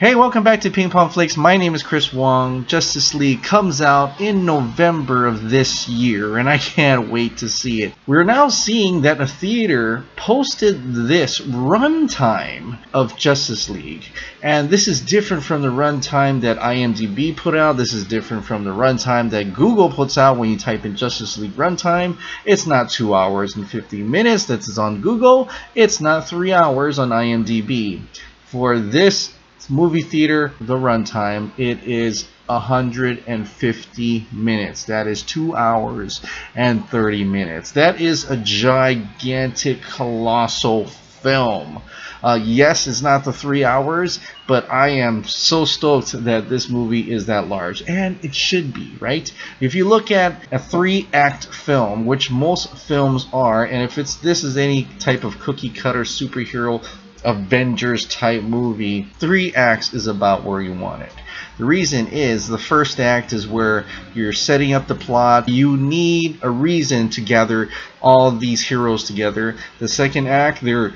Hey, welcome back to Ping Pong Flakes. My name is Chris Wong. Justice League comes out in November of this year, and I can't wait to see it. We're now seeing that a theater posted this runtime of Justice League, and this is different from the runtime that IMDb put out. This is different from the runtime that Google puts out when you type in Justice League runtime. It's not 2 hours and 50 minutes that is on Google. It's not 3 hours on IMDb. For this movie theater, the runtime, it is 150 minutes. That is 2 hours and 30 minutes. That is a gigantic, colossal film. Yes, it's not the 3 hours, but I am so stoked that this movie is that large, and it should be, right? If you look at a 3-act film, which most films are, and if this is any type of cookie cutter superhero Avengers type movie, 3 acts is about where you want it. The reason is the first act is where you're setting up the plot. You need a reason to gather all these heroes together. The second act, they're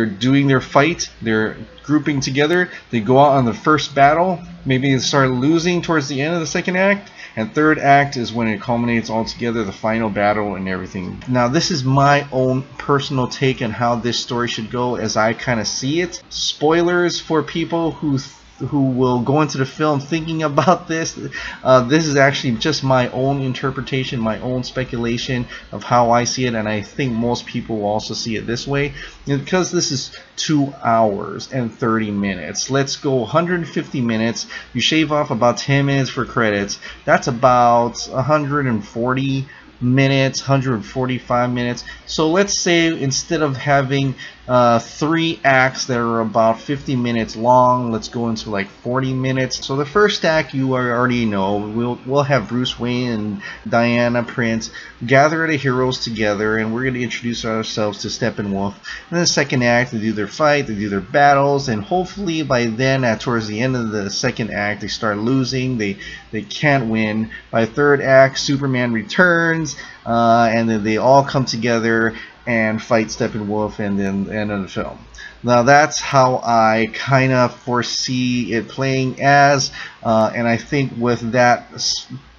doing their fight, they're grouping together, they go out on the first battle, maybe they start losing towards the end of the second act, and third act is when it culminates all together, the final battle and everything. Now this is my own personal take on how this story should go as I kind of see it. Spoilers for people who will go into the film thinking about this. This is actually just my own interpretation, my own speculation of how I see it, and I think most people will also see it this way. And because this is 2 hours and 30 minutes, let's go 150 minutes. You shave off about 10 minutes for credits. That's about 140 minutes, 145 minutes. So let's say instead of having 3 acts that are about 50 minutes long, let's go into like 40 minutes. So the first act, you already know, we'll have Bruce Wayne and Diana Prince gather the heroes together, and we're going to introduce ourselves to Steppenwolf. And then the second act, they do their fight, they do their battles, and hopefully by then, towards the end of the second act, they start losing, they can't win. By third act, Superman returns, and then they all come together and fight Steppenwolf, and then the end of the film. Now that's how I kind of foresee it playing as, and I think with that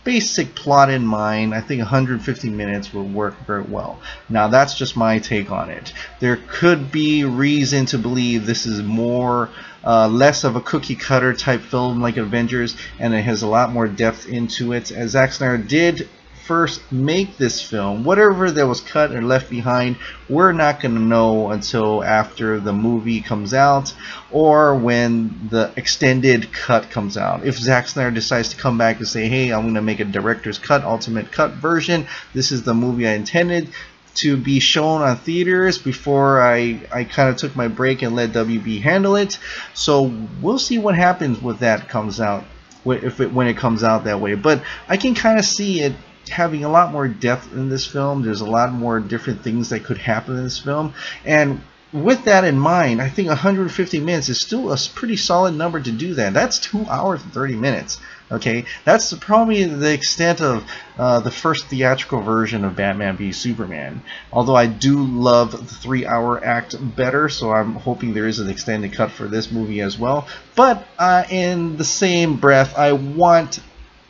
basic plot in mind, I think 150 minutes will work very well. Now that's just my take on it. There could be reason to believe this is less of a cookie cutter type film like Avengers, and it has a lot more depth into it. As Zack Snyder did first make this film, whatever that was cut or left behind, we're not going to know until after the movie comes out or when the extended cut comes out. If Zack Snyder decides to come back and say, hey, I'm going to make a director's cut, ultimate cut version, this is the movie I intended to be shown on theaters before I kind of took my break and let WB handle it. So we'll see what happens with that comes out, when it comes out that way. But I can kind of see it having a lot more depth in this film. There's a lot more different things that could happen in this film, and with that in mind, I think 150 minutes is still a pretty solid number to do that. That's 2 hours and 30 minutes. Okay, that's probably the extent of the first theatrical version of Batman v Superman. Although I do love the 3-hour act better, so I'm hoping there is an extended cut for this movie as well. But in the same breath, I want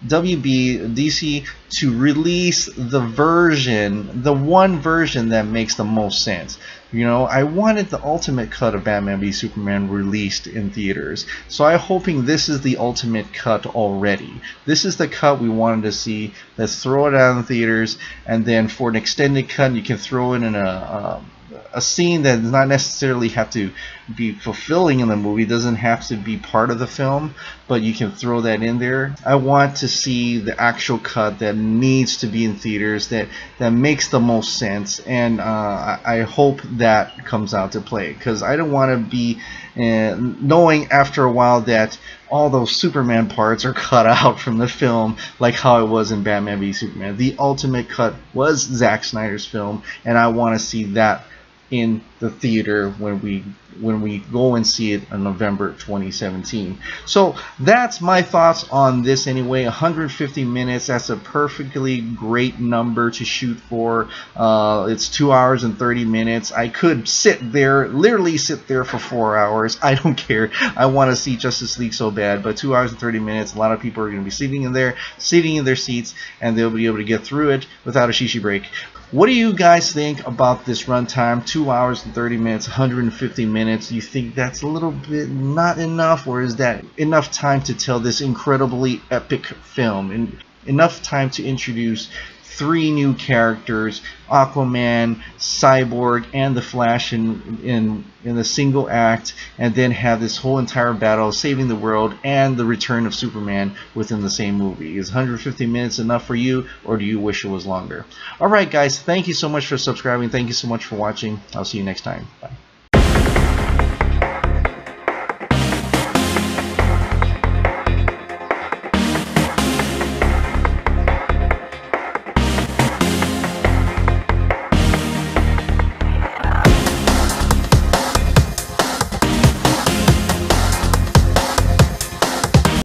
DC to release the one version that makes the most sense. You know, I wanted the ultimate cut of Batman v Superman released in theaters, so I'm hoping this is the ultimate cut already. This is the cut we wanted to see. Let's throw it out in theaters, and then for an extended cut, you can throw it in a scene that does not necessarily have to be fulfilling in the movie, doesn't have to be part of the film, but you can throw that in there. I want to see the actual cut that needs to be in theaters, that makes the most sense, and I hope that comes out to play, because I don't want to be knowing after a while that all those Superman parts are cut out from the film, like how it was in Batman v Superman. The ultimate cut was Zack Snyder's film, and I want to see that in the theater when we when we go and see it in November 2017. So that's my thoughts on this anyway. 150 minutes, that's a perfectly great number to shoot for. It's 2 hours and 30 minutes. I could sit there, literally sit there for 4 hours. I don't care. I want to see Justice League so bad, but 2 hours and 30 minutes, a lot of people are going to be sitting in their seats, and they'll be able to get through it without a shishi break. What do you guys think about this runtime? 2 hours and 30 minutes, 150 minutes. You think that's a little bit not enough, or is that enough time to tell this incredibly epic film? And enough time to introduce 3 new characters, Aquaman, Cyborg, and the Flash in a single act, and then have this whole entire battle saving the world and the return of Superman within the same movie? Is 150 minutes enough for you, or do you wish it was longer? Alright guys, thank you so much for subscribing. Thank you so much for watching. I'll see you next time. Bye.